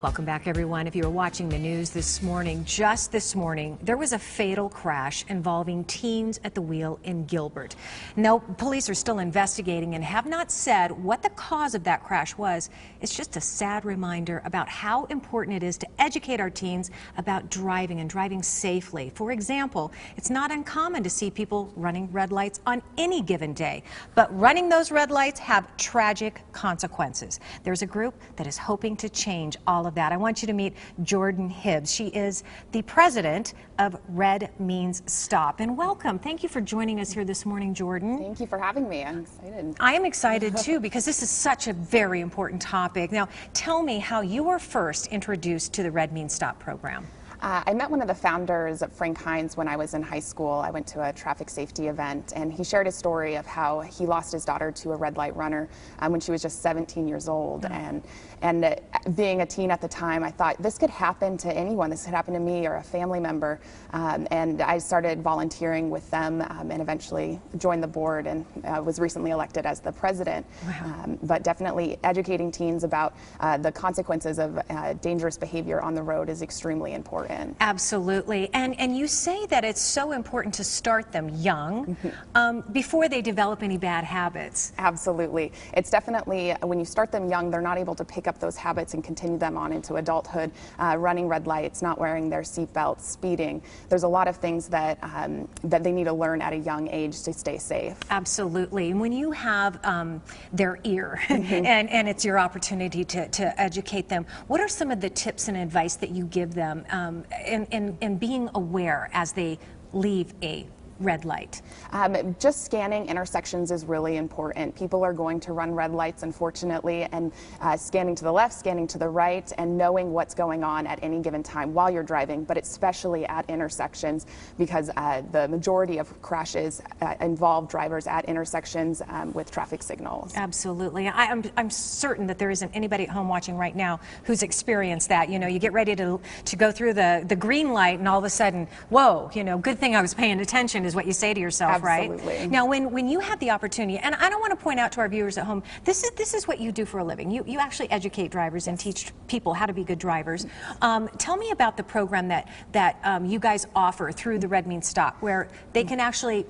Welcome back, everyone. If you were watching the news this morning, just this morning, there was a fatal crash involving teens at the wheel in Gilbert. Now, police are still investigating and have not said what the cause of that crash was. It's just a sad reminder about how important it is to educate our teens about driving and driving safely. For example, it's not uncommon to see people running red lights on any given day, but running those red lights have tragic consequences. There's a group that is hoping to change all of that. I want you to meet Jordan Hibbs. She is the president of Red Means Stop. And welcome. Thank you for joining us here this morning, Jordan. Thank you for having me. I'm excited. I am excited too, because this is such a very important topic. Now, tell me how you were first introduced to the Red Means Stop program. I met one of the founders, Frank Hines, when I was in high school. I went to a traffic safety event, and he shared a story of how he lost his daughter to a red light runner when she was just 17 years old. And being a teen at the time, I thought this could happen to anyone. This could happen to me or a family member. And I started volunteering with them and eventually joined the board and was recently elected as the president. Wow. But definitely educating teens about the consequences of dangerous behavior on the road is extremely important. Absolutely. And you say that it's so important to start them young before they develop any bad habits. Absolutely. It's definitely, when you start them young, they're not able to pick up those habits and continue them on into adulthood, running red lights, not wearing their seatbelts, speeding. There's a lot of things that, that they need to learn at a young age to stay safe. Absolutely. And when you have their ear and it's your opportunity to educate them, what are some of the tips and advice that you give them in being aware as they leave a red light? Just scanning intersections is really important. People are going to run red lights, unfortunately, and scanning to the left, scanning to the right, and knowing what's going on at any given time while you're driving, but especially at intersections, because the majority of crashes involve drivers at intersections with traffic signals. Absolutely. I'm certain that there isn't anybody at home watching right now who's experienced that. You know, you get ready to go through the green light, and all of a sudden, whoa, you know, good thing I was paying attention, is what you say to yourself. Absolutely. Right? Now, when you have the opportunity, and I don't want to point out to our viewers at home, this is what you do for a living. You actually educate drivers and teach people how to be good drivers. Tell me about the program that you guys offer through the Red Means Stop, where they can actually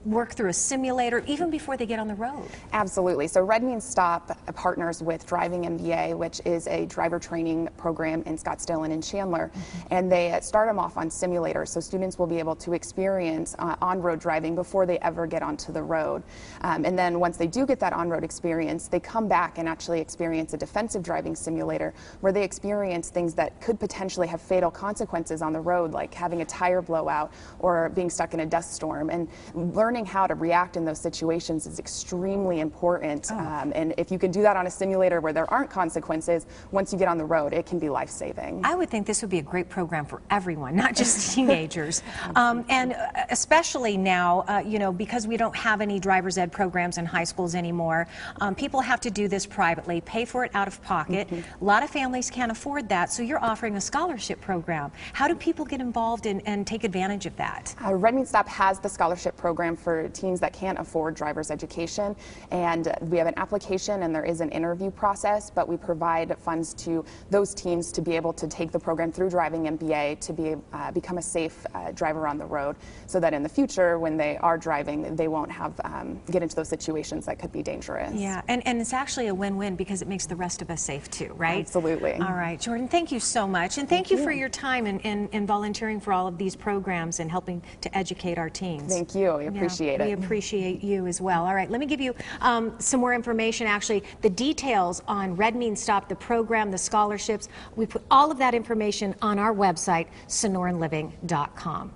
work through a simulator even before they get on the road. Absolutely. So Red Means Stop partners with Driving MBA, which is a driver training program in Scottsdale and in Chandler, and they start them off on simulators, so students will be able to experience on-road driving before they ever get onto the road. And then once they do get that on-road experience, they come back and actually experience a defensive driving simulator where they experience things that could potentially have fatal consequences on the road, like having a tire blowout or being stuck in a dust storm. And learning how to react in those situations is extremely important. And if you can do that on a simulator where there aren't consequences, once you get on the road, it can be life-saving. I would think this would be a great program for everyone, not just teenagers. And especially now, you know, because we don't have any driver's ed programs in high schools anymore, people have to do this privately, pay for it out of pocket. A lot of families can't afford that, so you're offering a scholarship program. How do people get involved and take advantage of that? Red Means Stop has the scholarship program for teens that can't afford driver's education, and we have an application and there is an interview process, but we provide funds to those teens to be able to take the program through Driving MBA to become a safe driver on the road, so that in the future when they are driving they won't have get into those situations that could be dangerous. Yeah, and it's actually a win-win because it makes the rest of us safe too, right? Absolutely. All right, Jordan, thank you so much, and thank you for your time and volunteering for all of these programs and helping to educate our teens. Thank you. We appreciate it. We appreciate you as well. All right, let me give you some more information, actually, the details on Red Means Stop, the program, the scholarships. We put all of that information on our website, sonoranliving.com.